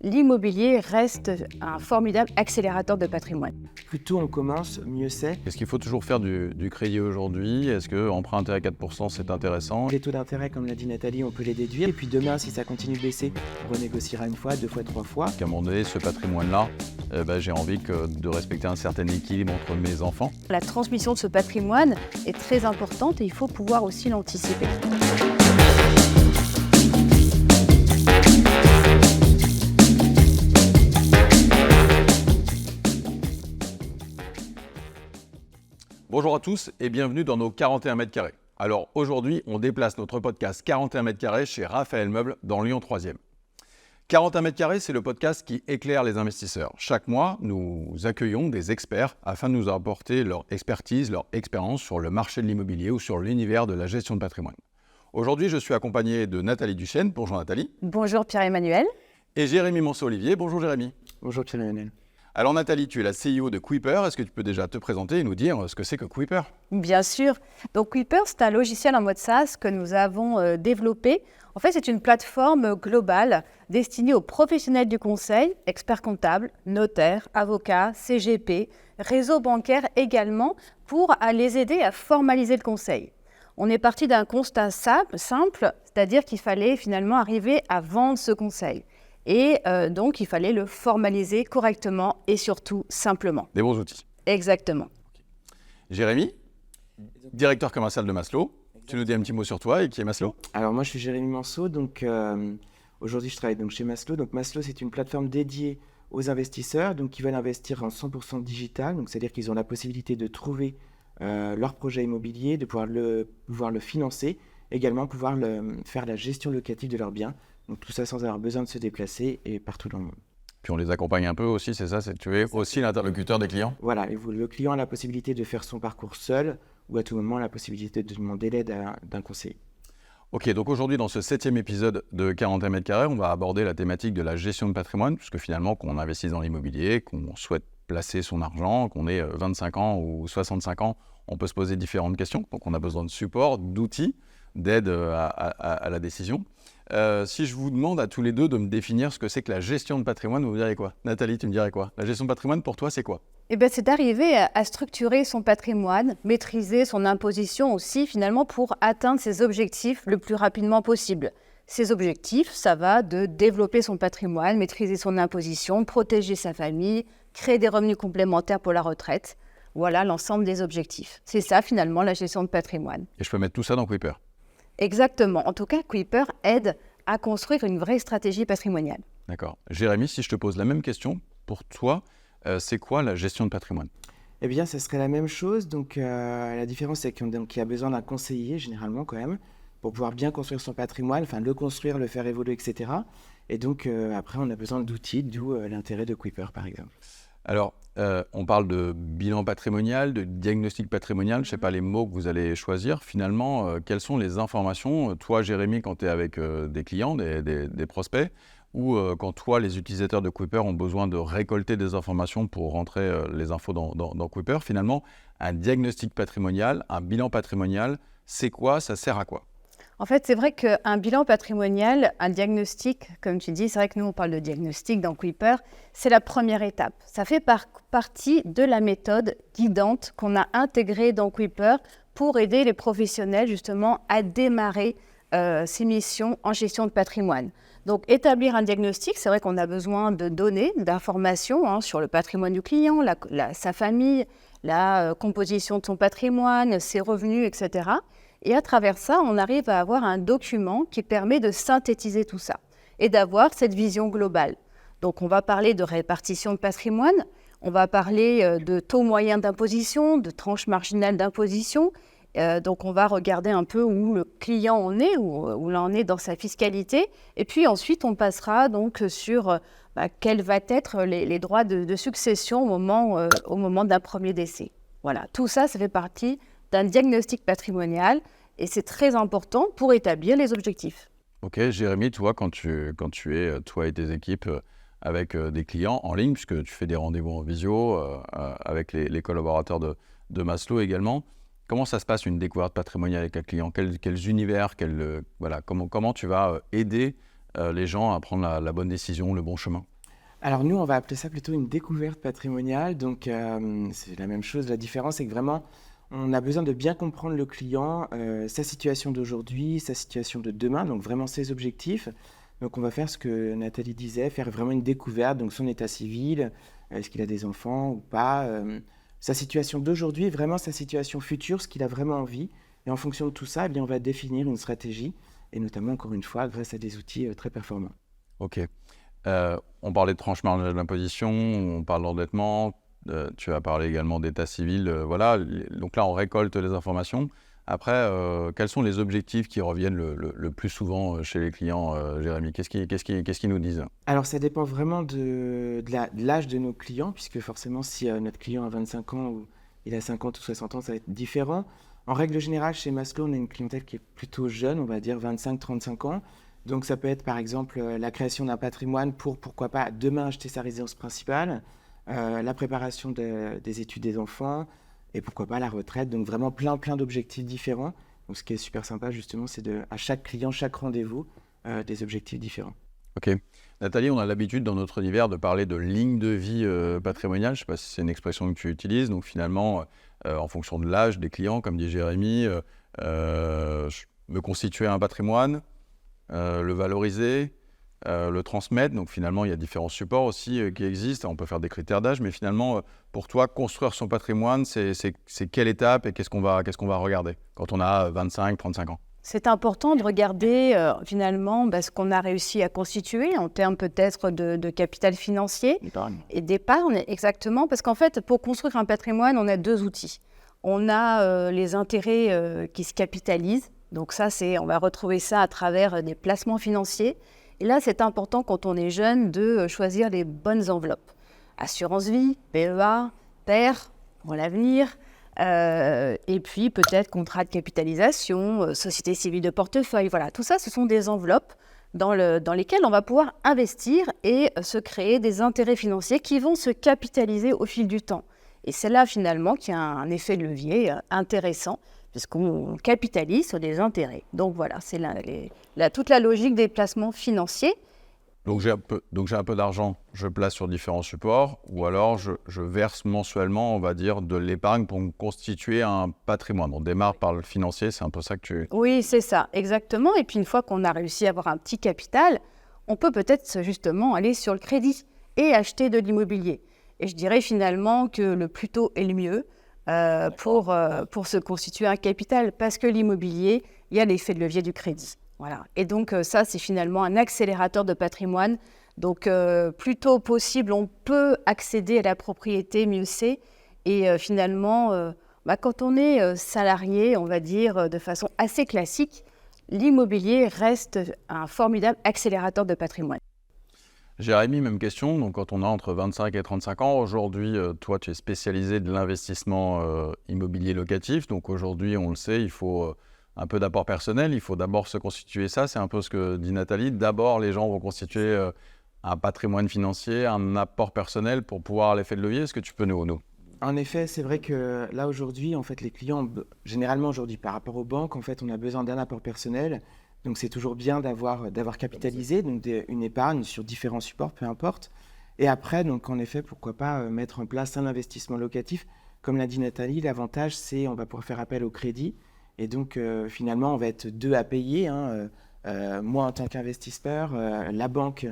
l'immobilier reste un formidable accélérateur de patrimoine. Plus tôt on commence, mieux c'est. Est-ce qu'il faut toujours faire du crédit aujourd'hui? Est-ce qu'emprunter à 4% c'est intéressant? Les taux d'intérêt, comme l'a dit Nathalie, on peut les déduire. Et puis demain, si ça continue de baisser, on renégociera une fois, deux fois, trois fois. À un moment donné, ce patrimoine-là, j'ai envie de respecter un certain équilibre entre mes enfants. La transmission de ce patrimoine est très importante et il faut pouvoir aussi l'anticiper. Bonjour à tous et bienvenue dans nos 41 mètres carrés. Alors aujourd'hui, on déplace notre podcast 41 mètres carrés chez Raphaël Meubles dans Lyon 3e. 41 mètres carrés, c'est le podcast qui éclaire les investisseurs. Chaque mois, nous accueillons des experts afin de nous apporter leur expertise, leur expérience sur le marché de l'immobilier ou sur l'univers de la gestion de patrimoine. Aujourd'hui, je suis accompagné de Nathalie Duchesne. Bonjour Nathalie. Bonjour Pierre-Emmanuel. Et Jérémy Monceau-Olivier. Bonjour Jérémy. Bonjour Pierre-Emmanuel. Alors Nathalie, tu es la CEO de Kuiper. Est-ce que tu peux déjà te présenter et nous dire ce que c'est que Kuiper? Bien sûr. Donc Kuiper, c'est un logiciel en mode SaaS que nous avons développé. En fait, c'est une plateforme globale destinée aux professionnels du conseil, experts comptables, notaires, avocats, CGP, réseau bancaire également, pour les aider à formaliser le conseil. On est parti d'un constat simple, c'est-à-dire qu'il fallait finalement arriver à vendre ce conseil. Et donc, il fallait le formaliser correctement et surtout simplement. Des bons outils. Exactement. Jérémy, directeur commercial de Maslow. Tu nous dis un petit mot sur toi et qui est Maslow? Alors moi, je suis Jérémy Monceau. Donc aujourd'hui, je travaille donc chez Maslow. Donc Maslow, c'est une plateforme dédiée aux investisseurs qui veulent investir en 100% digital. Donc c'est-à-dire qu'ils ont la possibilité de trouver leur projet immobilier, de pouvoir le financer, également pouvoir faire la gestion locative de leurs biens. Donc tout ça sans avoir besoin de se déplacer et partout dans le monde. Puis on les accompagne un peu aussi, c'est ça? Tu es aussi l'interlocuteur des clients? Voilà, et le client a la possibilité de faire son parcours seul ou à tout moment la possibilité de demander l'aide d'un conseiller. Ok, donc aujourd'hui dans ce 7e épisode de 41 mètres carrés, on va aborder la thématique de la gestion de patrimoine, puisque finalement qu'on investisse dans l'immobilier, qu'on souhaite placer son argent, qu'on ait 25 ans ou 65 ans, on peut se poser différentes questions. Donc on a besoin de support, d'outils, d'aide à la décision. Si je vous demande à tous les deux de me définir ce que c'est que la gestion de patrimoine, vous me direz quoi? Nathalie, tu me dirais quoi? La gestion de patrimoine, pour toi, c'est quoi? C'est d'arriver à structurer son patrimoine, maîtriser son imposition aussi, finalement, pour atteindre ses objectifs le plus rapidement possible. Ces objectifs, ça va de développer son patrimoine, maîtriser son imposition, protéger sa famille, créer des revenus complémentaires pour la retraite. Voilà l'ensemble des objectifs. C'est ça, finalement, la gestion de patrimoine. Et je peux mettre tout ça dans Kuiper? Exactement. En tout cas, Kuiper aide à construire une vraie stratégie patrimoniale. D'accord. Jérémy, si je te pose la même question, pour toi, c'est quoi la gestion de patrimoine? Eh bien, ça serait la même chose. Donc, la différence, c'est qu'il y a besoin d'un conseiller, généralement, quand même, pour pouvoir bien construire son patrimoine, enfin, le construire, le faire évoluer, etc. Et donc, après, on a besoin d'outils, d'où l'intérêt de Kuiper, par exemple. Alors, on parle de bilan patrimonial, de diagnostic patrimonial, je ne sais pas les mots que vous allez choisir. Finalement, quelles sont les informations, toi Jérémy, quand tu es avec des clients, des prospects, ou quand toi, les utilisateurs de Kuiper ont besoin de récolter des informations pour rentrer les infos dans Kuiper, finalement, un diagnostic patrimonial, un bilan patrimonial, c'est quoi? Ça sert à quoi? En fait, c'est vrai qu'un bilan patrimonial, un diagnostic, comme tu dis, c'est vrai que nous, on parle de diagnostic dans Kuiper, c'est la première étape. Ça fait partie de la méthode guidante qu'on a intégrée dans Kuiper pour aider les professionnels, justement, à démarrer ces missions en gestion de patrimoine. Donc, établir un diagnostic, c'est vrai qu'on a besoin de données, d'informations sur le patrimoine du client, sa famille, la composition de son patrimoine, ses revenus, etc. Et à travers ça, on arrive à avoir un document qui permet de synthétiser tout ça et d'avoir cette vision globale. Donc, on va parler de répartition de patrimoine, on va parler de taux moyen d'imposition, de tranche marginale d'imposition. Donc, on va regarder un peu où le client en est, où l'on en est dans sa fiscalité. Et puis ensuite, on passera donc sur quels vont être les droits de succession au moment d'un premier décès. Voilà, tout ça, ça fait partie d'un diagnostic patrimonial et c'est très important pour établir les objectifs. Ok, Jérémy, toi, quand tu es, toi et tes équipes, avec des clients en ligne, puisque tu fais des rendez-vous en visio avec les collaborateurs de Maslow également, comment ça se passe une découverte patrimoniale avec un client? Quels univers, comment tu vas aider les gens à prendre la bonne décision, le bon chemin? Alors nous, on va appeler ça plutôt une découverte patrimoniale. Donc c'est la même chose. La différence, c'est que vraiment, on a besoin de bien comprendre le client, sa situation d'aujourd'hui, sa situation de demain, donc vraiment ses objectifs. Donc on va faire ce que Nathalie disait, faire vraiment une découverte, donc son état civil, est-ce qu'il a des enfants ou pas, sa situation d'aujourd'hui, vraiment sa situation future, ce qu'il a vraiment envie. Et en fonction de tout ça, eh bien, on va définir une stratégie, et notamment, encore une fois, grâce à des outils très performants. Ok. On parlait de tranche marginale d'imposition, on parle d'endettement, tu as parlé également d'état civil. Voilà. Donc là, on récolte les informations. Après, quels sont les objectifs qui reviennent le plus souvent chez les clients, Jérémy? Qu'est-ce qu'ils nous disent? Alors, ça dépend vraiment de l'âge de nos clients, puisque forcément, si notre client a 25 ans ou il a 50 ou 60 ans, ça va être différent. En règle générale, chez Maslow, on a une clientèle qui est plutôt jeune, on va dire 25-35 ans. Donc, ça peut être par exemple la création d'un patrimoine pour, pourquoi pas, demain acheter sa résidence principale, la préparation des études des enfants et pourquoi pas la retraite. Donc, vraiment plein d'objectifs différents. Donc, ce qui est super sympa, justement, c'est à chaque client, chaque rendez-vous, des objectifs différents. Ok. Nathalie, on a l'habitude dans notre univers de parler de ligne de vie patrimoniale. Je ne sais pas si c'est une expression que tu utilises. Donc finalement, en fonction de l'âge des clients, comme dit Jérémy, me constituer un patrimoine, le valoriser, le transmettre. Donc finalement, il y a différents supports aussi qui existent. On peut faire des critères d'âge, mais finalement, pour toi, construire son patrimoine, c'est quelle étape et qu'est-ce qu'on va regarder quand on a 25, 35 ans? C'est important de regarder finalement ce qu'on a réussi à constituer en termes peut-être de capital financier et d'épargne, exactement. Parce qu'en fait, pour construire un patrimoine, on a deux outils. On a les intérêts qui se capitalisent. Donc ça, on va retrouver ça à travers des placements financiers. Et là, c'est important quand on est jeune de choisir les bonnes enveloppes. Assurance vie, PEA, PER pour l'avenir. Et puis peut-être contrat de capitalisation, société civile de portefeuille, voilà. Tout ça, ce sont des enveloppes dans lesquelles on va pouvoir investir et se créer des intérêts financiers qui vont se capitaliser au fil du temps. Et c'est là finalement qu'il y a un effet de levier intéressant puisqu'on capitalise sur des intérêts. Donc voilà, c'est toute la logique des placements financiers. Donc j'ai un peu d'argent, je place sur différents supports, ou alors je verse mensuellement, on va dire, de l'épargne pour me constituer un patrimoine. On démarre par le financier, c'est un peu ça que tu... Oui, c'est ça, exactement. Et puis une fois qu'on a réussi à avoir un petit capital, on peut peut-être justement aller sur le crédit et acheter de l'immobilier. Et je dirais finalement que le plus tôt est le mieux pour se constituer un capital, parce que l'immobilier, il y a l'effet de levier du crédit. Voilà. Et donc ça, c'est finalement un accélérateur de patrimoine. Donc plus tôt possible, on peut accéder à la propriété, mieux c'est. Et finalement, quand on est salarié, on va dire de façon assez classique, l'immobilier reste un formidable accélérateur de patrimoine. Jérémy, même question. Donc quand on a entre 25 et 35 ans, aujourd'hui, toi, tu es spécialisé de l'investissement immobilier locatif. Donc aujourd'hui, on le sait, il faut... un peu d'apport personnel, il faut d'abord se constituer ça, c'est un peu ce que dit Nathalie. D'abord, les gens vont constituer un patrimoine financier, un apport personnel pour pouvoir l'effet de levier. Est-ce que tu peux nous... En effet, c'est vrai que là aujourd'hui, en fait, les clients, généralement aujourd'hui, par rapport aux banques, en fait, on a besoin d'un apport personnel. Donc c'est toujours bien d'avoir capitalisé donc une épargne sur différents supports, peu importe. Et après, donc en effet, pourquoi pas mettre en place un investissement locatif. Comme l'a dit Nathalie, l'avantage, c'est on va pouvoir faire appel au crédit. Et donc, finalement, on va être deux à payer. Moi, en tant qu'investisseur, la banque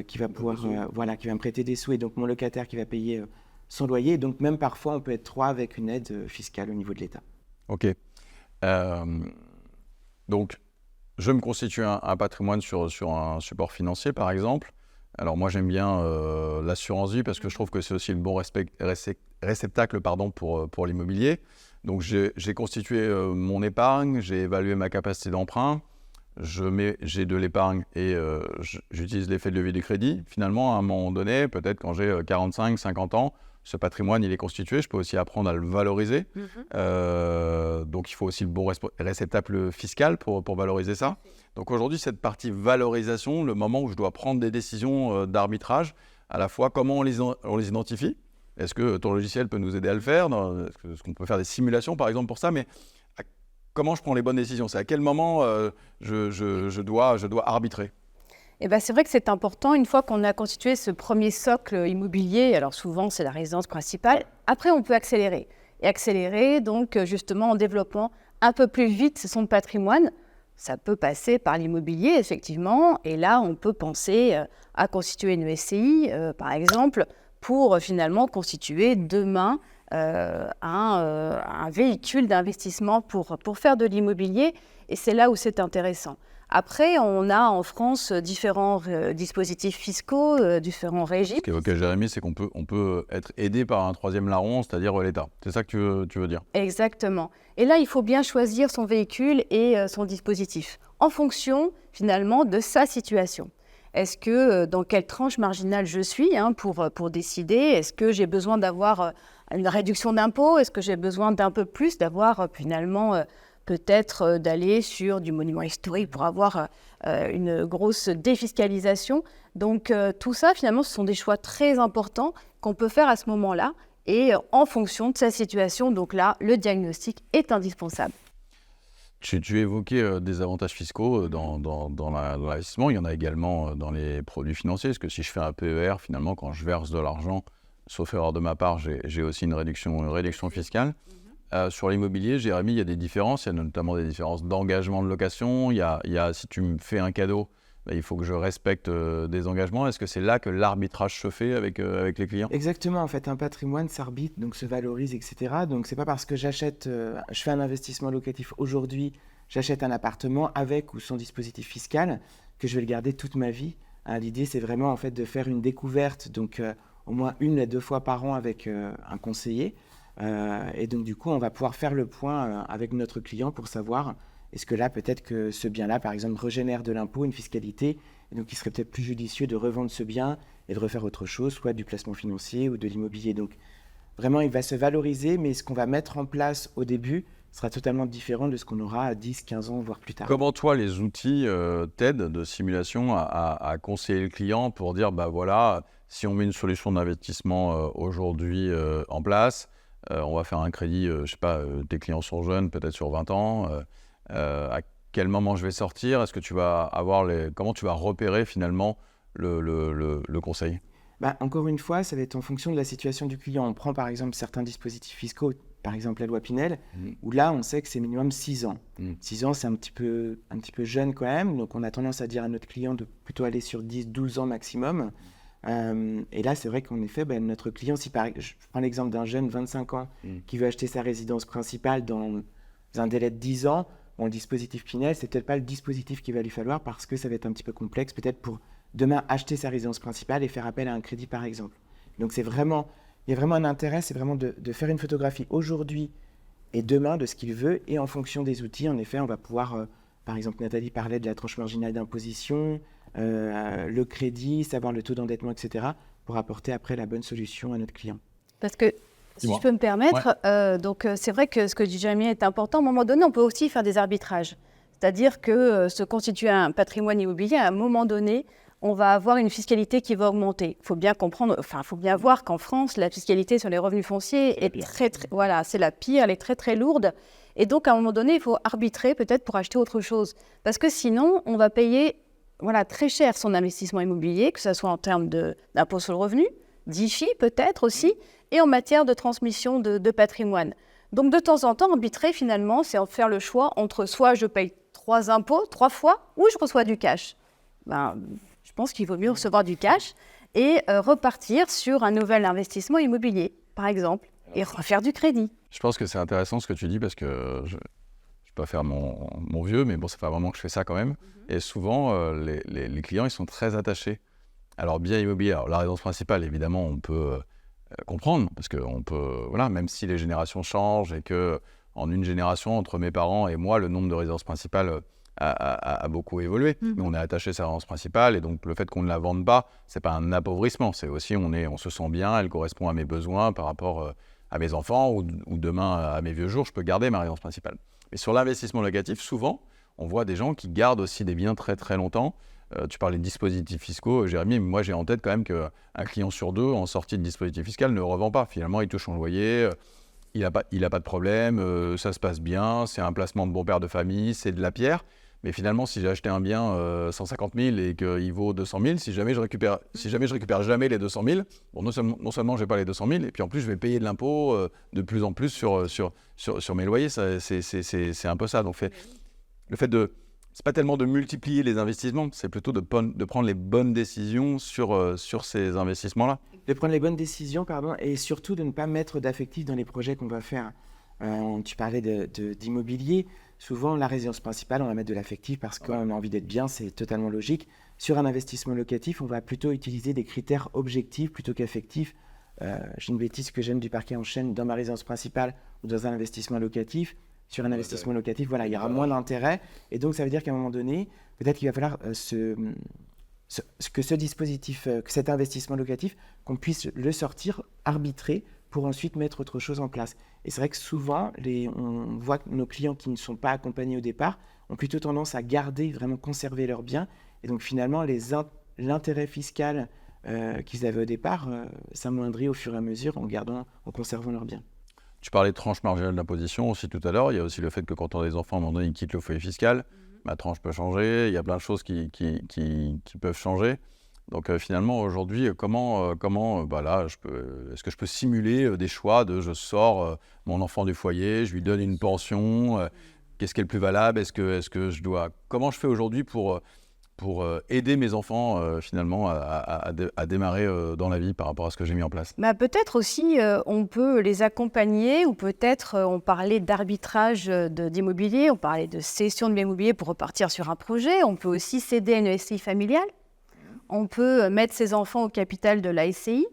qui va pouvoir, qui va me prêter des sous, et donc mon locataire qui va payer son loyer. Donc, même parfois, on peut être trois avec une aide fiscale au niveau de l'État. Ok. Donc, je me constitue un patrimoine sur un support financier, par exemple. Alors, moi, j'aime bien l'assurance vie parce que je trouve que c'est aussi le bon réceptacle pour l'immobilier. Donc, j'ai constitué mon épargne, j'ai évalué ma capacité d'emprunt, j'ai de l'épargne et j'utilise l'effet de levier du crédit. Finalement, à un moment donné, peut-être quand j'ai 45, 50 ans, ce patrimoine, il est constitué. Je peux aussi apprendre à le valoriser. Donc, il faut aussi le bon réceptacle fiscal pour valoriser ça. Donc, aujourd'hui, cette partie valorisation, le moment où je dois prendre des décisions d'arbitrage, à la fois, comment on les identifie? Est-ce que ton logiciel peut nous aider à le faire? Est-ce qu'on peut faire des simulations, par exemple, pour ça? Mais comment je prends les bonnes décisions? C'est à quel moment je dois arbitrer? Eh ben, c'est vrai que c'est important, une fois qu'on a constitué ce premier socle immobilier, alors souvent c'est la résidence principale, après on peut accélérer. Et accélérer donc justement en développant un peu plus vite son patrimoine. Ça peut passer par l'immobilier effectivement, et là on peut penser à constituer une SCI par exemple, pour finalement constituer demain un véhicule d'investissement pour faire de l'immobilier, et c'est là où c'est intéressant. Après, on a en France différents dispositifs fiscaux, différents régimes. Ce qu'évoquait Jérémy, c'est qu'on peut être aidé par un troisième larron, c'est-à-dire l'État. C'est ça que tu veux dire? Exactement. Et là, il faut bien choisir son véhicule et son dispositif, en fonction finalement de sa situation. Est-ce que dans quelle tranche marginale je suis pour décider? Est-ce que j'ai besoin d'avoir une réduction d'impôt? Est-ce que j'ai besoin d'un peu plus, d'avoir finalement peut-être d'aller sur du monument historique pour avoir une grosse défiscalisation? Donc tout ça, finalement, ce sont des choix très importants qu'on peut faire à ce moment-là et en fonction de sa situation. Donc là, le diagnostic est indispensable. Tu évoquais des avantages fiscaux dans l'investissement. Il y en a également dans les produits financiers. Parce que si je fais un PER, finalement, quand je verse de l'argent, sauf erreur de ma part, j'ai aussi une réduction fiscale. Sur l'immobilier, Jérémy, il y a des différences. Il y a notamment des différences d'engagement de location. Il y a si tu me fais un cadeau, il faut que je respecte des engagements. Est-ce que c'est là que l'arbitrage se fait avec les clients? Exactement, en fait, un patrimoine s'arbitre, donc se valorise, etc. Donc, c'est pas parce que je fais un investissement locatif aujourd'hui, j'achète un appartement avec ou sans dispositif fiscal, que je vais le garder toute ma vie. L'idée, c'est vraiment en fait de faire une découverte, donc au moins 1 à 2 fois par an avec un conseiller. Et donc, du coup, on va pouvoir faire le point avec notre client pour savoir est-ce que là, peut-être que ce bien-là, par exemple, régénère de l'impôt, une fiscalité, et donc il serait peut-être plus judicieux de revendre ce bien et de refaire autre chose, soit du placement financier ou de l'immobilier. Donc, vraiment, il va se valoriser, mais ce qu'on va mettre en place au début sera totalement différent de ce qu'on aura à 10, 15 ans, voire plus tard. Comment toi, les outils t'aident de simulation à conseiller le client pour dire, bah voilà, si on met une solution d'investissement aujourd'hui en place, on va faire un crédit, je sais pas, tes clients sont jeunes, peut-être sur 20 ans, à quel moment je vais sortir? Est-ce que tu vas avoir comment tu vas repérer finalement le conseil? Encore une fois, ça va être en fonction de la situation du client. On prend par exemple certains dispositifs fiscaux, par exemple la loi Pinel, où là on sait que c'est minimum 6 ans. 6 ans, c'est un petit peu jeune quand même, donc on a tendance à dire à notre client de plutôt aller sur 10, 12 ans maximum. Et là, c'est vrai qu'en effet, notre client, je prends l'exemple d'un jeune 25 ans qui veut acheter sa résidence principale dans un délai de 10 ans, le dispositif Pinel, c'est peut-être pas le dispositif qu'il va lui falloir parce que ça va être un petit peu complexe, peut-être pour demain acheter sa résidence principale et faire appel à un crédit, par exemple. Donc, il y a vraiment un intérêt, c'est vraiment de faire une photographie aujourd'hui et demain de ce qu'il veut. Et en fonction des outils, en effet, on va pouvoir, par exemple, Nathalie parlait de la tranche marginale d'imposition, le crédit, savoir le taux d'endettement, etc., pour apporter après la bonne solution à notre client. Parce que, si je peux me permettre, donc c'est vrai que ce que dit Jérémy est important. À un moment donné, on peut aussi faire des arbitrages. C'est-à-dire que se constituer un patrimoine immobilier, à un moment donné, on va avoir une fiscalité qui va augmenter. Il faut bien comprendre, faut bien voir qu'en France, la fiscalité sur les revenus fonciers est c'est la pire, elle est très très lourde. Et donc, à un moment donné, il faut arbitrer peut-être pour acheter autre chose. Parce que sinon, on va payer très cher son investissement immobilier, que ce soit en termes d'impôt sur le revenu, d'IFI peut-être aussi, et en matière de transmission de patrimoine. Donc, de temps en temps, arbitrer, finalement, c'est faire le choix entre soit je paye 3 impôts, 3 fois, ou je reçois du cash. Je pense qu'il vaut mieux recevoir du cash et repartir sur un nouvel investissement immobilier, par exemple, et refaire du crédit. Je pense que c'est intéressant ce que tu dis parce que je ne vais pas faire mon vieux, mais bon, ça fait un moment que je fais ça quand même. Et souvent, les clients, ils sont très attachés à leur bien immobilier. Alors, la résidence principale, évidemment, on peut comprendre parce que même si les générations changent et qu'en une génération, entre mes parents et moi, le nombre de résidences principales a beaucoup évolué. Mais on est attaché à sa résidence principale et donc le fait qu'on ne la vende pas, c'est pas un appauvrissement. C'est aussi, on se sent bien, elle correspond à mes besoins par rapport à mes enfants ou demain à mes vieux jours, je peux garder ma résidence principale. Mais sur l'investissement locatif, souvent, on voit des gens qui gardent aussi des biens très très longtemps. Tu parlais de dispositifs fiscaux, Jérémy, mais moi j'ai en tête quand même qu'un client sur 2 en sortie de dispositif fiscal ne revend pas. Finalement, il touche son loyer, il n'a pas de problème, ça se passe bien, c'est un placement de bon père de famille, c'est de la pierre. Mais finalement, si j'ai acheté un bien 150 000 et qu'il vaut 200 000, si jamais je récupère jamais les 200 000, bon, non seulement je n'ai pas les 200 000, et puis en plus, je vais payer de l'impôt de plus en plus sur mes loyers. C'est un peu ça. Donc, le fait c'est pas tellement de multiplier les investissements, c'est plutôt de prendre les bonnes décisions sur ces investissements-là. De prendre les bonnes décisions, et surtout de ne pas mettre d'affectif dans les projets qu'on va faire. Tu parlais d'immobilier. Souvent, la résidence principale, on va mettre de l'affectif parce qu'on a envie d'être bien, c'est totalement logique. Sur un investissement locatif, on va plutôt utiliser des critères objectifs plutôt qu'affectifs. J'ai une bêtise que j'aime du parquet en chaîne dans ma résidence principale ou dans un investissement locatif. Sur un investissement locatif, voilà, il y aura moins d'intérêt. Et donc, ça veut dire qu'à un moment donné, peut-être qu'il va falloir que ce dispositif, que cet investissement locatif, qu'on puisse le sortir, arbitrer, pour ensuite mettre autre chose en place. Et c'est vrai que souvent, on voit que nos clients qui ne sont pas accompagnés au départ ont plutôt tendance à garder, vraiment conserver leurs biens. Et donc finalement, l'intérêt fiscal qu'ils avaient au départ s'amoindrit au fur et à mesure en conservant leurs biens. Tu parlais de tranche marginale d'imposition aussi tout à l'heure. Il y a aussi le fait que quand on a des enfants, à un moment donné, ils quittent le foyer fiscal. Ma tranche peut changer. Il y a plein de choses qui peuvent changer. Donc finalement, aujourd'hui, est-ce que je peux simuler des choix de je sors mon enfant du foyer, je lui donne une pension, qu'est-ce qui est le plus valable, comment je fais aujourd'hui pour aider mes enfants finalement à démarrer dans la vie par rapport à ce que j'ai mis en place? Peut-être aussi, on peut les accompagner, ou peut-être on parlait d'arbitrage d'immobilier, on parlait de cession de l'immobilier pour repartir sur un projet. On peut aussi céder à une SCI familiale. On peut mettre ses enfants au capital de la SCI.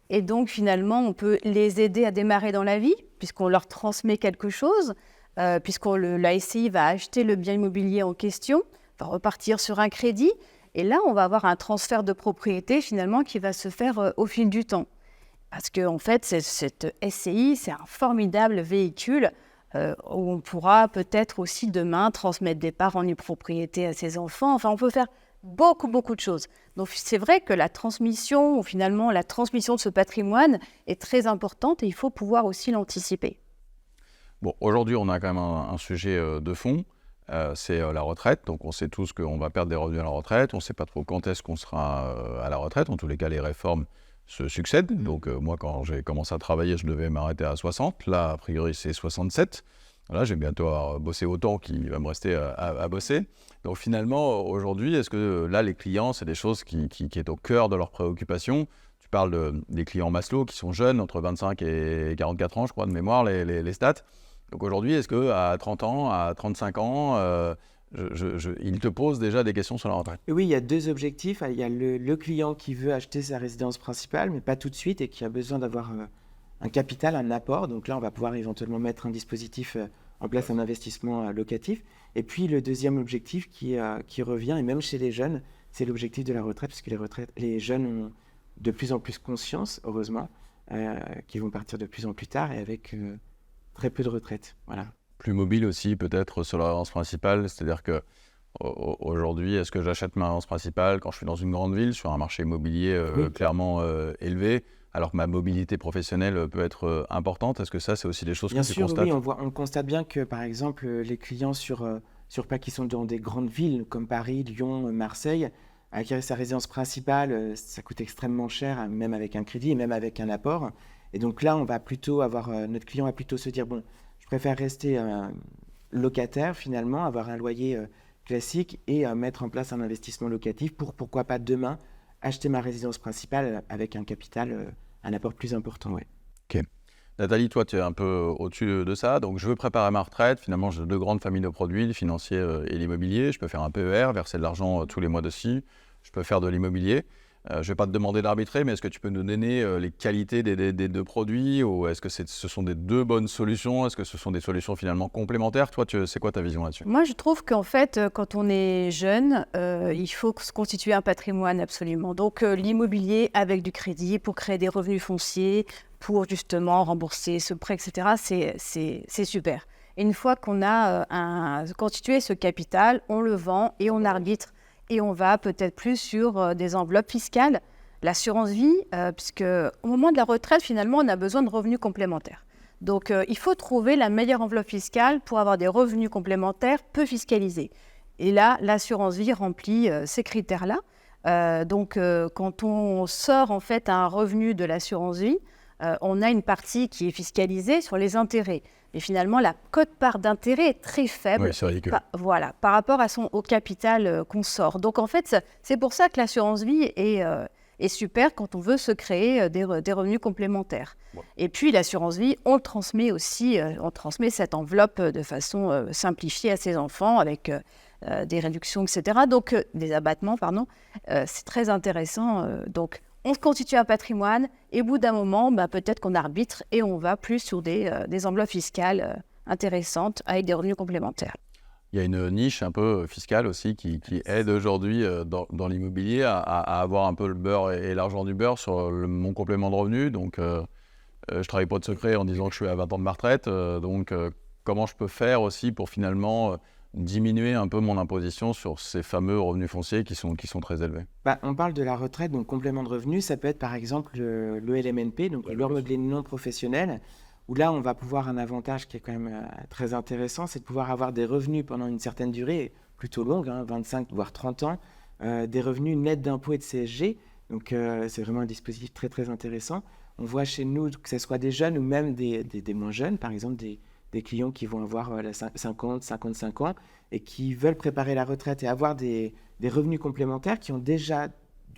Et donc, finalement, on peut les aider à démarrer dans la vie, puisqu'on leur transmet quelque chose, la SCI va acheter le bien immobilier en question, va repartir sur un crédit. Et là, on va avoir un transfert de propriété, finalement, qui va se faire au fil du temps. Parce qu'en fait, cette SCI, c'est un formidable véhicule où on pourra peut-être aussi demain transmettre des parts en propriété à ses enfants. Enfin, on peut faire beaucoup de choses. Donc, c'est vrai que la transmission de ce patrimoine est très importante et il faut pouvoir aussi l'anticiper. Bon, aujourd'hui, on a quand même un sujet de fond. C'est la retraite. Donc, on sait tous qu'on va perdre des revenus à la retraite. On ne sait pas trop quand est-ce qu'on sera à la retraite. En tous les cas, les réformes se succèdent. Donc, moi, quand j'ai commencé à travailler, je devais m'arrêter à 60. Là, a priori, c'est 67. Là, j'ai bientôt bossé autant qu'il va me rester à bosser. Donc, finalement, aujourd'hui, est-ce que là, les clients, c'est des choses qui est au cœur de leurs préoccupations? Tu parles des clients Maslow qui sont jeunes, entre 25 et 44 ans, je crois, de mémoire, les stats. Donc aujourd'hui, est-ce qu'à 30 ans, à 35 ans, il te pose déjà des questions sur la retraite? Oui, il y a deux objectifs. Il y a le client qui veut acheter sa résidence principale, mais pas tout de suite, et qui a besoin d'avoir un capital, un apport. Donc là, on va pouvoir éventuellement mettre un dispositif en place, un investissement locatif. Et puis le deuxième objectif qui revient, et même chez les jeunes, c'est l'objectif de la retraite, puisque les jeunes ont de plus en plus conscience, heureusement, qu'ils vont partir de plus en plus tard et avec très peu de retraite. Voilà. Plus mobile aussi, peut-être, sur la résidence principale. C'est-à-dire qu'aujourd'hui, est-ce que j'achète ma résidence principale quand je suis dans une grande ville, sur un marché immobilier clairement élevé, alors que ma mobilité professionnelle peut être importante? Est-ce que ça, c'est aussi des choses que tu constates? Oui, on constate bien que, par exemple, les clients qui sont dans des grandes villes comme Paris, Lyon, Marseille, acquérir sa résidence principale, ça coûte extrêmement cher, même avec un crédit et même avec un apport. Et donc là, notre client va plutôt se dire, bon, je préfère rester locataire finalement, avoir un loyer classique et mettre en place un investissement locatif pour, pourquoi pas demain, acheter ma résidence principale avec un capital, un apport plus important. Ouais. Ok. Nathalie, toi, tu es un peu au-dessus de ça. Donc, je veux préparer ma retraite. Finalement, j'ai deux grandes familles de produits, le financier et l'immobilier. Je peux faire un PER, verser de l'argent tous les mois dessus. Je peux faire de l'immobilier. Je ne vais pas te demander d'arbitrer, mais est-ce que tu peux nous donner les qualités des deux produits, ou est-ce que ce sont des deux bonnes solutions? Est-ce que ce sont des solutions finalement complémentaires? Toi, c'est quoi ta vision là-dessus? Moi, je trouve qu'en fait, quand on est jeune, il faut se constituer un patrimoine absolument. Donc, l'immobilier avec du crédit pour créer des revenus fonciers, pour justement rembourser ce prêt, etc., c'est super. Et une fois qu'on a constitué ce capital, on le vend et on arbitre. Et on va peut-être plus sur des enveloppes fiscales, l'assurance vie, puisque au moment de la retraite, finalement, on a besoin de revenus complémentaires. Donc, il faut trouver la meilleure enveloppe fiscale pour avoir des revenus complémentaires peu fiscalisés. Et là, l'assurance vie remplit ces critères-là. Quand on sort en fait un revenu de l'assurance vie, on a une partie qui est fiscalisée sur les intérêts. Mais finalement, la quote-part d'intérêt est très faible. Oui, c'est ridicule. Par rapport au capital qu'on sort. Donc en fait, c'est pour ça que l'assurance vie est super quand on veut se créer des revenus complémentaires. Ouais. Et puis l'assurance vie, on transmet cette enveloppe de façon simplifiée à ses enfants avec des réductions, etc. Donc des abattements, pardon. C'est très intéressant. Donc on se constitue un patrimoine et au bout d'un moment, peut-être qu'on arbitre et on va plus sur des enveloppes fiscales intéressantes avec des revenus complémentaires. Il y a une niche un peu fiscale aussi qui aide aujourd'hui dans l'immobilier à avoir un peu le beurre et l'argent du beurre sur mon complément de revenu. Donc, je travaille pas de secret en disant que je suis à 20 ans de ma retraite. Comment je peux faire aussi pour finalement diminuer un peu mon imposition sur ces fameux revenus fonciers qui sont très élevés? On parle de la retraite, donc complément de revenu. Ça peut être par exemple le LMNP, donc le leurre meublé non professionnel, où là, on va pouvoir un avantage qui est quand même très intéressant, c'est de pouvoir avoir des revenus pendant une certaine durée, plutôt longue, 25 voire 30 ans, des revenus nets d'impôts et de CSG. Donc, c'est vraiment un dispositif très, très intéressant. On voit chez nous que ce soit des jeunes ou même des moins jeunes, par exemple des clients qui vont avoir 50, 55 ans et qui veulent préparer la retraite et avoir des revenus complémentaires qui ont déjà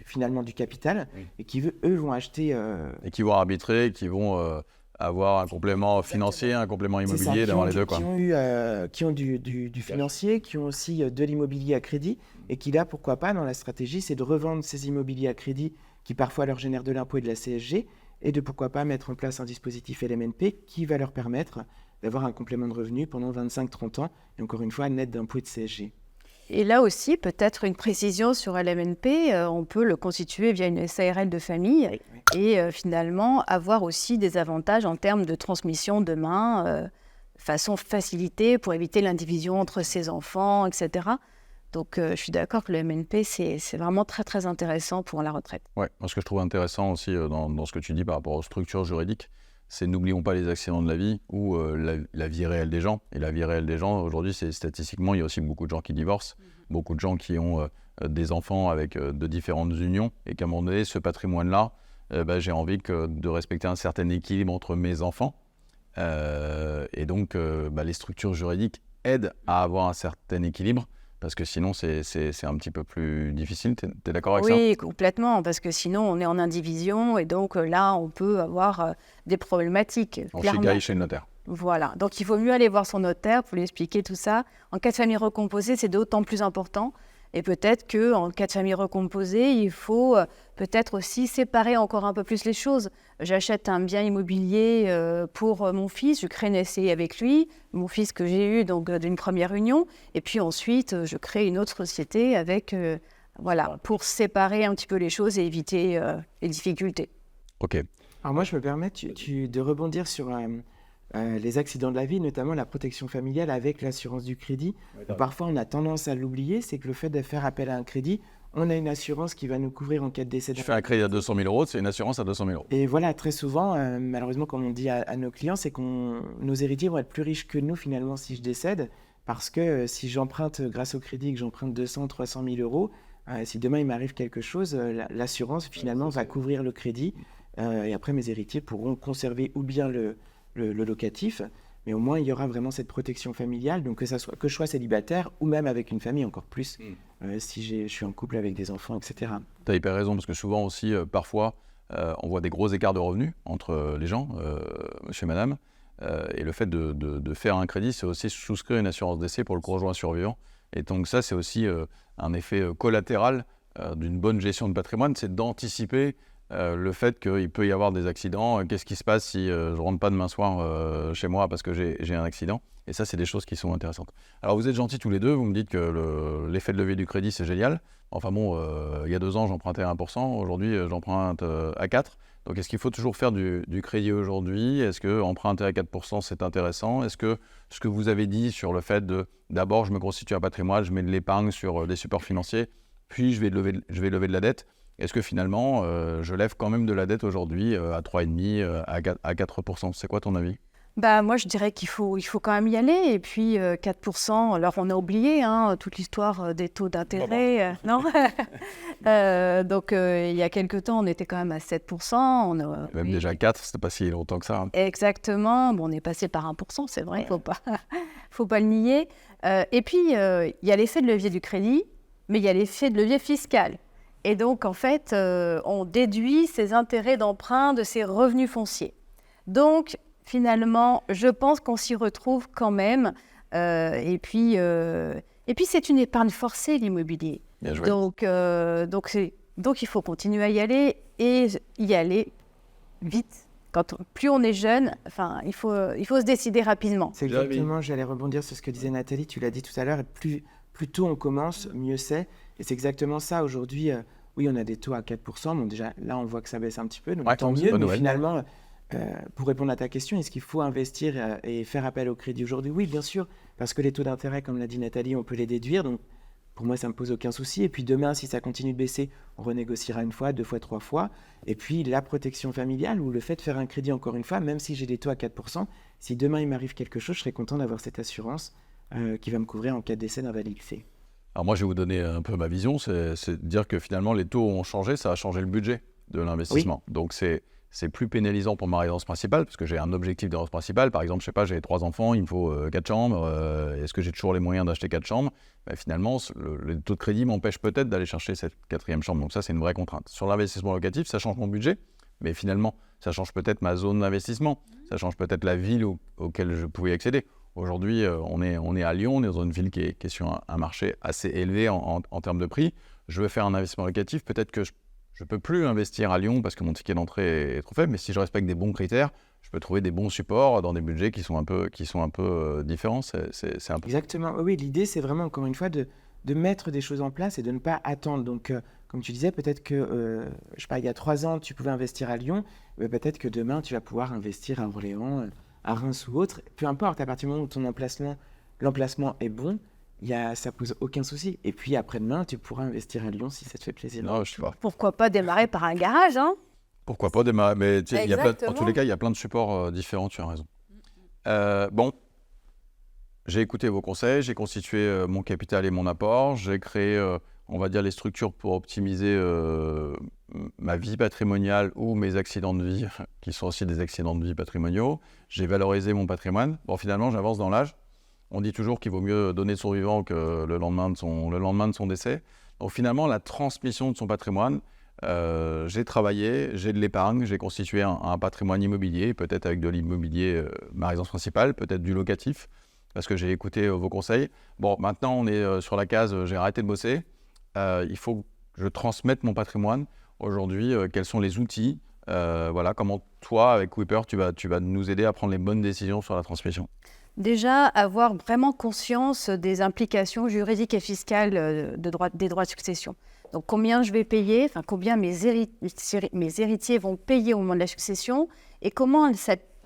finalement du capital et qui, eux, vont acheter... Et qui vont arbitrer, qui vont... avoir un complément financier, un complément immobilier, d'avoir les deux. Qui ont du financier, qui ont aussi de l'immobilier à crédit, et qui là, pourquoi pas, dans la stratégie, c'est de revendre ces immobiliers à crédit qui parfois leur génèrent de l'impôt et de la CSG, et de pourquoi pas mettre en place un dispositif LMNP qui va leur permettre d'avoir un complément de revenu pendant 25-30 ans, et encore une fois, net d'impôt et de CSG. Et là aussi, peut-être une précision sur LMNP, on peut le constituer via une SARL de famille et finalement avoir aussi des avantages en termes de transmission demain, façon facilitée pour éviter l'indivision entre ses enfants, etc. Donc je suis d'accord que le LMNP, c'est vraiment très très intéressant pour la retraite. Oui, ce que je trouve intéressant aussi dans ce que tu dis par rapport aux structures juridiques, c'est n'oublions pas les accidents de la vie ou la vie réelle des gens. Et la vie réelle des gens, aujourd'hui, c'est statistiquement, il y a aussi beaucoup de gens qui divorcent, beaucoup de gens qui ont des enfants avec de différentes unions, et qu'à un moment donné, ce patrimoine-là, j'ai envie de respecter un certain équilibre entre mes enfants. Et donc, les structures juridiques aident à avoir un certain équilibre, parce que sinon, c'est un petit peu plus difficile. Tu es d'accord avec ça? Oui, complètement, parce que sinon, on est en indivision, et donc là, on peut avoir des problématiques. Chez le notaire. Voilà, donc il vaut mieux aller voir son notaire pour lui expliquer tout ça. En cas de famille recomposée, c'est d'autant plus important. Et peut-être qu'en cas de famille recomposée, il faut peut-être aussi séparer encore un peu plus les choses. J'achète un bien immobilier pour mon fils, je crée une SCI avec lui, mon fils que j'ai eu donc d'une première union, et puis ensuite je crée une autre société avec, pour séparer un petit peu les choses et éviter les difficultés. Ok. Alors moi, je me permets de rebondir sur les accidents de la vie, notamment la protection familiale avec l'assurance du crédit. Parfois, on a tendance à l'oublier, c'est que le fait de faire appel à un crédit, on a une assurance qui va nous couvrir en cas de décès. Tu fais un crédit à 200 000 €, c'est une assurance à 200 000 €. Et voilà, très souvent, malheureusement, comme on dit à nos clients, c'est que nos héritiers vont être plus riches que nous, finalement, si je décède, parce que si j'emprunte grâce au crédit, que j'emprunte 200 300 000 €, si demain il m'arrive quelque chose, l'assurance, finalement, va couvrir le crédit. Et après, mes héritiers pourront conserver ou bien le locatif, mais au moins il y aura vraiment cette protection familiale, donc que je sois célibataire ou même avec une famille, encore plus si je suis en couple avec des enfants, etc. Tu as hyper raison, parce que souvent aussi, parfois, on voit des gros écarts de revenus entre les gens, monsieur, madame, et le fait de faire un crédit, c'est aussi souscrire une assurance décès pour le conjoint survivant. Et donc ça, c'est aussi un effet collatéral d'une bonne gestion de patrimoine, c'est d'anticiper le fait qu'il peut y avoir des accidents. Qu'est-ce qui se passe si je ne rentre pas demain soir chez moi parce que j'ai un accident? Et ça, c'est des choses qui sont intéressantes. Alors, vous êtes gentils tous les deux. Vous me dites que l'effet de levier du crédit, c'est génial. Enfin bon, il y a 2 ans, j'empruntais à 1%. Aujourd'hui, j'emprunte à 4%. Donc, est-ce qu'il faut toujours faire du crédit aujourd'hui? Est-ce que emprunter à 4%, c'est intéressant? Est-ce que ce que vous avez dit sur le fait d'abord, je me constitue un patrimoine, je mets de l'épargne sur des supports financiers, puis je vais lever de la dette. Est-ce que finalement, je lève quand même de la dette aujourd'hui à 3,5%, à 4%? C'est quoi ton avis? Moi, je dirais qu'il faut quand même y aller. Et puis, 4%, alors on a oublié toute l'histoire des taux d'intérêt. Non. Donc, il y a quelque temps, on était quand même à 7%. Même déjà 4, c'était pas si longtemps que ça. Hein. Exactement. Bon, on est passé par 1%, c'est vrai, faut pas le nier. Et puis, il y a l'effet de levier du crédit, mais il y a l'effet de levier fiscal. Et donc, en fait, on déduit ces intérêts d'emprunt de ces revenus fonciers. Donc, finalement, je pense qu'on s'y retrouve quand même. Et puis, c'est une épargne forcée, l'immobilier. Bien joué. Donc, il faut continuer à y aller et y aller vite. Plus on est jeune, il faut se décider rapidement. C'est exactement, j'allais rebondir sur ce que disait Nathalie, tu l'as dit tout à l'heure, et plus tôt on commence, mieux c'est. Et c'est exactement ça. Aujourd'hui, oui, on a des taux à 4%. Bon, déjà, là, on voit que ça baisse un petit peu, donc tant mieux. Mais finalement, pour répondre à ta question, est-ce qu'il faut investir et faire appel au crédit aujourd'hui ? Oui, bien sûr, parce que les taux d'intérêt, comme l'a dit Nathalie, on peut les déduire. Donc, pour moi, ça ne me pose aucun souci. Et puis demain, si ça continue de baisser, on renégociera 1 fois, 2 fois, 3 fois. Et puis la protection familiale ou le fait de faire un crédit, encore une fois, même si j'ai des taux à 4%, si demain il m'arrive quelque chose, je serai content d'avoir cette assurance qui va me couvrir en cas de décès d'invalidité. Alors moi, je vais vous donner un peu ma vision, c'est de dire que finalement, les taux ont changé, ça a changé le budget de l'investissement. Oui. Donc c'est plus pénalisant pour ma résidence principale, parce que j'ai un objectif de résidence principale. Par exemple, je sais pas, j'ai 3 enfants, il me faut 4 chambres. Est-ce que j'ai toujours les moyens d'acheter 4 chambres ? Finalement, le taux de crédit m'empêche peut-être d'aller chercher cette 4e chambre. Donc ça, c'est une vraie contrainte. Sur l'investissement locatif, ça change mon budget, mais finalement, ça change peut-être ma zone d'investissement. Ça change peut-être la ville auquel je pouvais accéder. Aujourd'hui, on est à Lyon, on est dans une ville qui est sur un marché assez élevé en termes de prix. Je veux faire un investissement locatif, peut-être que je ne peux plus investir à Lyon parce que mon ticket d'entrée est trop faible, mais si je respecte des bons critères, je peux trouver des bons supports dans des budgets qui sont un peu différents. C'est un peu... Exactement. Oui, l'idée, c'est vraiment, encore une fois, de mettre des choses en place et de ne pas attendre. Donc, comme tu disais, peut-être que, je sais pas, il y a 3 ans, tu pouvais investir à Lyon, mais peut-être que demain, tu vas pouvoir investir à Orléans, à Reims ou autre. Peu importe, à partir du moment où ton l'emplacement est bon, ça pose aucun souci. Et puis après-demain, tu pourras investir à Lyon si ça te fait plaisir. Non, je sais pas. Pourquoi pas démarrer par un garage, hein ? Pourquoi pas démarrer ? Mais en tous les cas, il y a plein de supports différents, tu as raison. Bon, j'ai écouté vos conseils, j'ai constitué mon capital et mon apport, j'ai créé, on va dire, les structures pour optimiser ma vie patrimoniale ou mes accidents de vie, qui sont aussi des accidents de vie patrimoniaux. J'ai valorisé mon patrimoine. Bon, finalement, j'avance dans l'âge. On dit toujours qu'il vaut mieux donner de son vivant que le lendemain de son décès. Donc finalement, la transmission de son patrimoine, j'ai travaillé, j'ai de l'épargne, j'ai constitué un patrimoine immobilier, peut-être avec de l'immobilier, ma résidence principale, peut-être du locatif, parce que j'ai écouté vos conseils. Bon, maintenant, on est sur la case, j'ai arrêté de bosser. Il faut que je transmette mon patrimoine. Aujourd'hui, quels sont les outils ? Comment toi, avec Kuiper, tu vas nous aider à prendre les bonnes décisions sur la transmission ? Déjà, avoir vraiment conscience des implications juridiques et fiscales des droits de succession. Donc, combien je vais payer, combien mes héritiers vont payer au moment de la succession et comment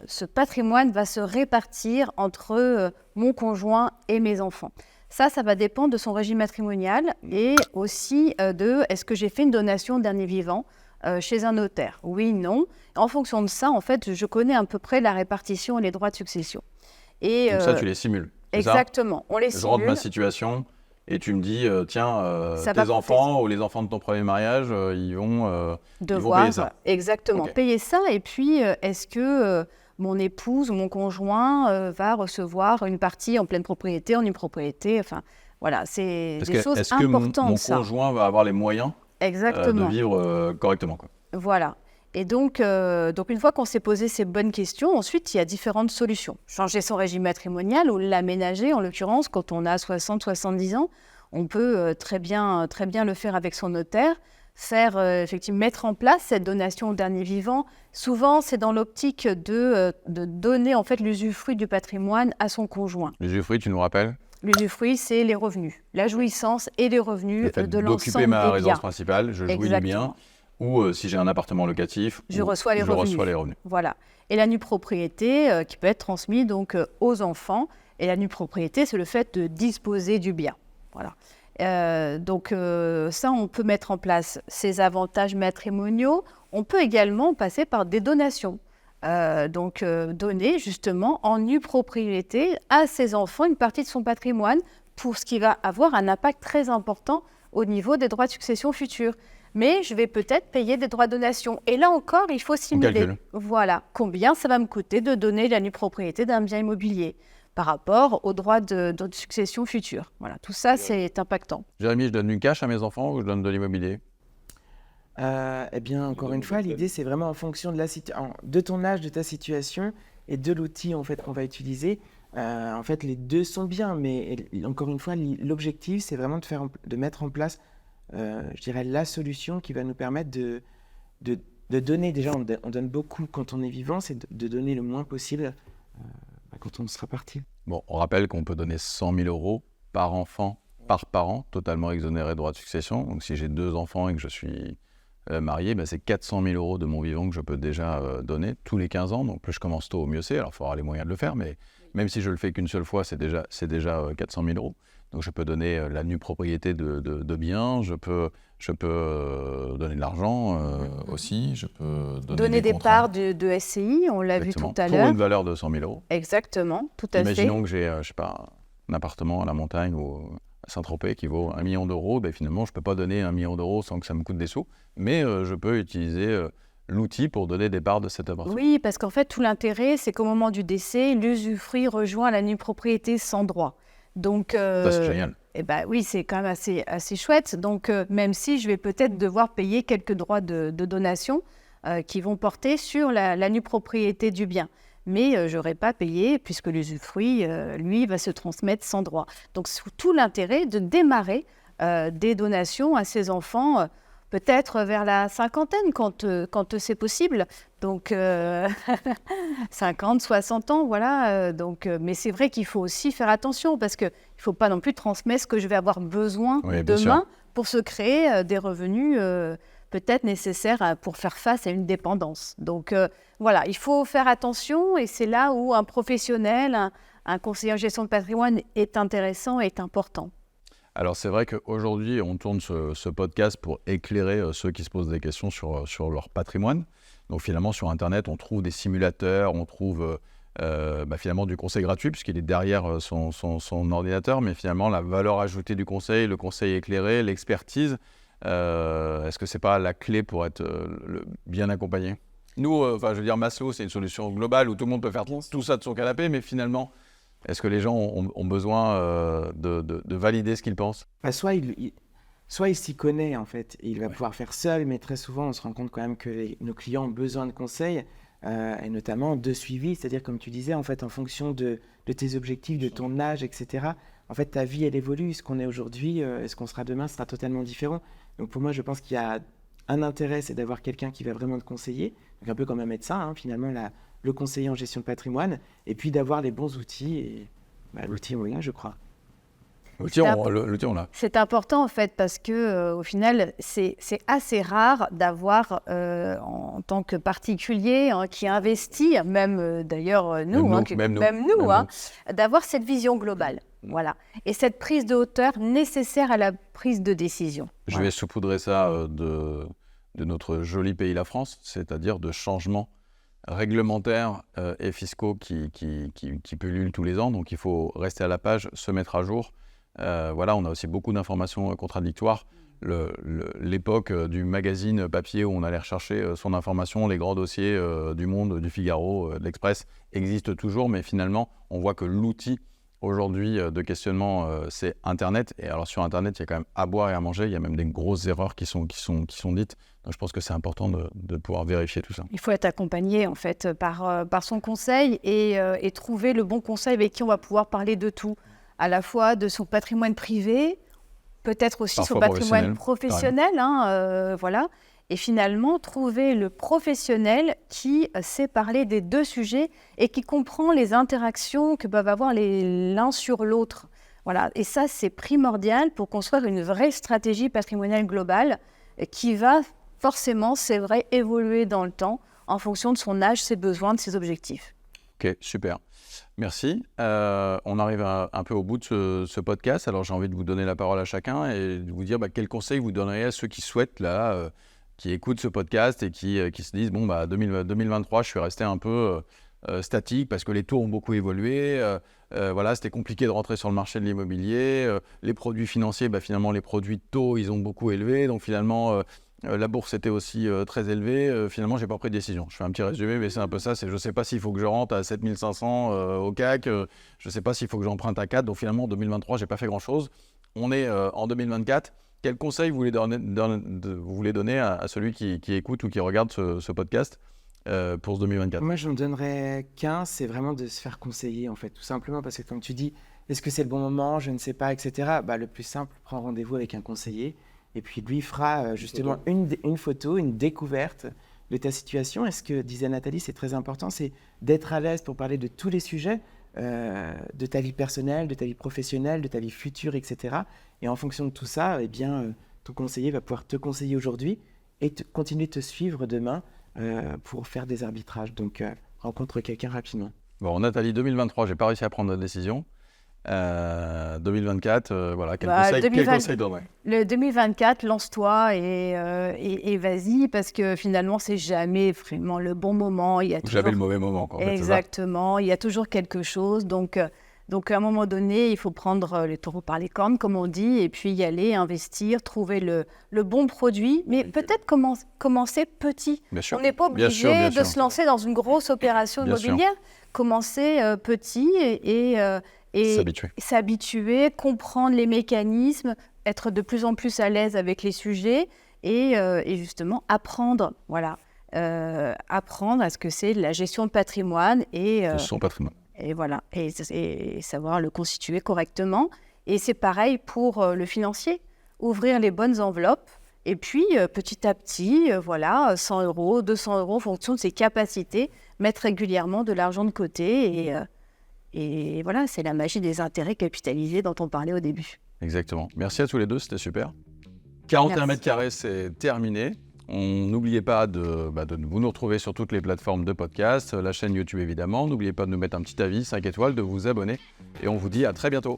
ce patrimoine va se répartir entre mon conjoint et mes enfants. Ça va dépendre de son régime matrimonial et aussi de est-ce que j'ai fait une donation dernier vivant chez un notaire ? Oui, non. En fonction de ça, en fait, je connais à peu près la répartition et les droits de succession. Et, donc ça, tu les simules. Exactement, on les simule. Je rentre ma situation et tu me dis, tes enfants ou les enfants de ton premier mariage, ils vont payer ça. Exactement, payer ça. Et puis, est-ce que mon épouse ou mon conjoint va recevoir une partie en pleine propriété, en une propriété ? Enfin, voilà, c'est des choses importantes. Est-ce que mon conjoint va avoir les moyens de vivre correctement, quoi. Voilà. Et donc, une fois qu'on s'est posé ces bonnes questions, ensuite, il y a différentes solutions. Changer son régime matrimonial ou l'aménager, en l'occurrence, quand on a 60, 70 ans, on peut très bien le faire avec son notaire, effectivement, mettre en place cette donation au dernier vivant. Souvent, c'est dans l'optique de donner, en fait, l'usufruit du patrimoine à son conjoint. L'usufruit, tu nous rappelles ? L'usufruit, c'est les revenus, la jouissance et les revenus de l'ensemble des biens. D'occuper ma résidence principale, je jouis du bien. Ou si j'ai un appartement locatif, je reçois les revenus. Voilà. Et la nue propriété qui peut être transmise donc aux enfants. Et la nue propriété, c'est le fait de disposer du bien. Voilà. Ça, on peut mettre en place ces avantages matrimoniaux. On peut également passer par des donations. donner justement en nue propriété à ses enfants une partie de son patrimoine pour ce qui va avoir un impact très important au niveau des droits de succession futurs. Mais je vais peut-être payer des droits de donation. Et là encore, il faut simuler. Voilà, combien ça va me coûter de donner la nue propriété d'un bien immobilier par rapport aux droits de succession futurs. Voilà, tout ça, c'est impactant. Jérémy, je donne du cash à mes enfants ou je donne de l'immobilier ? Eh bien, encore une fois, l'idée, c'est vraiment en fonction de ton âge, de ta situation et de l'outil en fait, qu'on va utiliser. En fait, les deux sont bien, mais encore une fois, l'objectif, c'est vraiment de mettre en place, je dirais, la solution qui va nous permettre de donner. Déjà, on donne beaucoup quand on est vivant, c'est de donner le moins possible quand on sera parti. Bon, on rappelle qu'on peut donner 100 000 euros par enfant, par parent, totalement exonéré de droits de succession. Donc, si j'ai 2 enfants et que je suis marié, c'est 400 000 euros de mon vivant que je peux déjà donner tous les 15 ans. Donc, plus je commence tôt, mieux c'est. Alors, il faut avoir les moyens de le faire, mais même si je le fais qu'une seule fois, c'est déjà 400 000 euros. Donc, je peux donner la nue propriété de biens, je peux donner de l'argent aussi, je peux donner des parts de SCI, on l'a vu tout à l'heure. Pour une valeur de 100 000 euros. Exactement, tout à fait. Imaginons que j'ai, un appartement à la montagne ou à Saint-Tropez qui vaut 1 million d'euros. Finalement, je ne peux pas donner 1 million d'euros sans que ça me coûte des sous, mais je peux utiliser l'outil pour donner des parts de cet appartement. Oui, parce qu'en fait, tout l'intérêt, c'est qu'au moment du décès, l'usufruit rejoint la nue propriété sans droit. Donc, ça, c'est génial. Oui, c'est quand même assez chouette. Donc, même si je vais peut-être devoir payer quelques droits de donation qui vont porter sur la nue propriété du bien. Mais je n'aurai pas payé puisque l'usufruit, lui, va se transmettre sans droit. Donc, c'est tout l'intérêt de démarrer des donations à ses enfants, peut-être vers la cinquantaine, quand c'est possible. Donc, 50, 60 ans, voilà. Mais c'est vrai qu'il faut aussi faire attention parce qu'il ne faut pas non plus transmettre ce que je vais avoir besoin demain pour se créer des revenus peut-être nécessaires pour faire face à une dépendance. Donc, voilà, il faut faire attention et c'est là où un professionnel, un conseiller en gestion de patrimoine est intéressant et est important. Alors, c'est vrai qu'aujourd'hui, on tourne ce podcast pour éclairer ceux qui se posent des questions sur leur patrimoine. Donc, finalement, sur Internet, on trouve des simulateurs, on trouve finalement du conseil gratuit puisqu'il est derrière son ordinateur. Mais finalement, la valeur ajoutée du conseil, le conseil éclairé, l'expertise, est-ce que ce n'est pas la clé pour être bien accompagné ? Nous, Maslow, c'est une solution globale où tout le monde peut faire tout ça de son canapé, mais finalement... Est-ce que les gens ont besoin de valider ce qu'ils pensent ? Soit il s'y connaît en fait, et il va pouvoir faire seul, mais très souvent on se rend compte quand même que nos clients ont besoin de conseils, et notamment de suivi, c'est-à-dire comme tu disais, en fait, en fonction de tes objectifs, de ton âge, etc. En fait, ta vie, elle évolue, ce qu'on est aujourd'hui, ce qu'on sera demain sera totalement différent. Donc pour moi, je pense qu'il y a un intérêt, c'est d'avoir quelqu'un qui va vraiment te conseiller, donc un peu comme un médecin, finalement, le conseiller en gestion de patrimoine, et puis d'avoir les bons outils. Et l'outil, on l'a, je crois. L'outil, on l'a. C'est important, en fait, parce qu'au final, c'est assez rare d'avoir, en tant que particulier qui investit, même d'ailleurs nous, d'avoir cette vision globale. Voilà. Et cette prise de hauteur nécessaire à la prise de décision. Je vais saupoudrer ça de notre joli pays, la France, c'est-à-dire de changements réglementaires et fiscaux qui pullulent tous les ans. Donc, il faut rester à la page, se mettre à jour. On a aussi beaucoup d'informations contradictoires. L'époque du magazine papier où on allait rechercher son information, les grands dossiers du Monde, du Figaro, de l'Express existent toujours, mais finalement, on voit que l'outil aujourd'hui de questionnement, c'est Internet. Et alors sur Internet, il y a quand même à boire et à manger. Il y a même des grosses erreurs qui sont dites. Donc je pense que c'est important de pouvoir vérifier tout ça. Il faut être accompagné en fait par son conseil et trouver le bon conseil avec qui on va pouvoir parler de tout, à la fois de son patrimoine privé, peut-être aussi son patrimoine professionnel, voilà. Et finalement, trouver le professionnel qui sait parler des deux sujets et qui comprend les interactions que peuvent avoir l'un sur l'autre. Voilà. Et ça, c'est primordial pour construire une vraie stratégie patrimoniale globale qui va forcément, c'est vrai, évoluer dans le temps en fonction de son âge, ses besoins, de ses objectifs. Ok, super. Merci. On arrive un peu au bout de ce podcast. Alors, j'ai envie de vous donner la parole à chacun et de vous dire quel conseil vous donneriez à ceux qui souhaitent qui écoutent ce podcast et qui se disent, 2023, je suis resté un peu statique parce que les taux ont beaucoup évolué. Voilà, c'était compliqué de rentrer sur le marché de l'immobilier. Les produits financiers, finalement, les produits de taux, ils ont beaucoup élevé. Donc finalement, la bourse était aussi très élevée. Finalement, je n'ai pas pris de décision. Je fais un petit résumé, mais c'est un peu ça. Je ne sais pas s'il faut que je rentre à 7500 au CAC. Je ne sais pas s'il faut que j'emprunte à 4. Donc finalement, en 2023, je n'ai pas fait grand-chose. On est en 2024. Quel conseil vous voulez donner à celui qui écoute ou qui regarde ce podcast pour ce 2024? Moi, je ne donnerais qu'un, c'est vraiment de se faire conseiller, en fait, tout simplement, parce que comme tu dis, est-ce que c'est le bon moment, je ne sais pas, etc. Le plus simple, prends rendez-vous avec un conseiller, et puis lui fera justement une photo, une découverte de ta situation. Et ce que disait Nathalie, c'est très important, c'est d'être à l'aise pour parler de tous les sujets, de ta vie personnelle, de ta vie professionnelle, de ta vie future, etc. Et en fonction de tout ça, ton conseiller va pouvoir te conseiller aujourd'hui et continuer de te suivre demain pour faire des arbitrages. Donc, rencontre quelqu'un rapidement. Bon, Nathalie, 2023, j'ai pas réussi à prendre de décision. 2024, voilà, quel conseil donnerais? Le 2024, lance-toi et vas-y, parce que finalement, c'est jamais vraiment le bon moment. Il y a toujours... Jamais le mauvais moment, quoi. Exactement, il y a toujours quelque chose. Donc, à un moment donné, il faut prendre les taureaux par les cornes, comme on dit, et puis y aller, investir, trouver le bon produit, mais peut-être commencer petit. Bien sûr. On n'est pas obligé de se lancer dans une grosse opération immobilière. Commencer petit et s'habituer, comprendre les mécanismes, être de plus en plus à l'aise avec les sujets et justement apprendre, apprendre à ce que c'est la gestion de patrimoine et son patrimoine. Et voilà, et savoir le constituer correctement. Et c'est pareil pour le financier, ouvrir les bonnes enveloppes et puis petit à petit, 100 €, 200 € en fonction de ses capacités, mettre régulièrement de l'argent de côté et voilà, c'est la magie des intérêts capitalisés dont on parlait au début. Exactement. Merci à tous les deux, c'était super. 41 mètres carrés, c'est terminé. N'oubliez pas de vous nous retrouver sur toutes les plateformes de podcast, la chaîne YouTube évidemment. N'oubliez pas de nous mettre un petit avis, 5 étoiles, de vous abonner. Et on vous dit à très bientôt.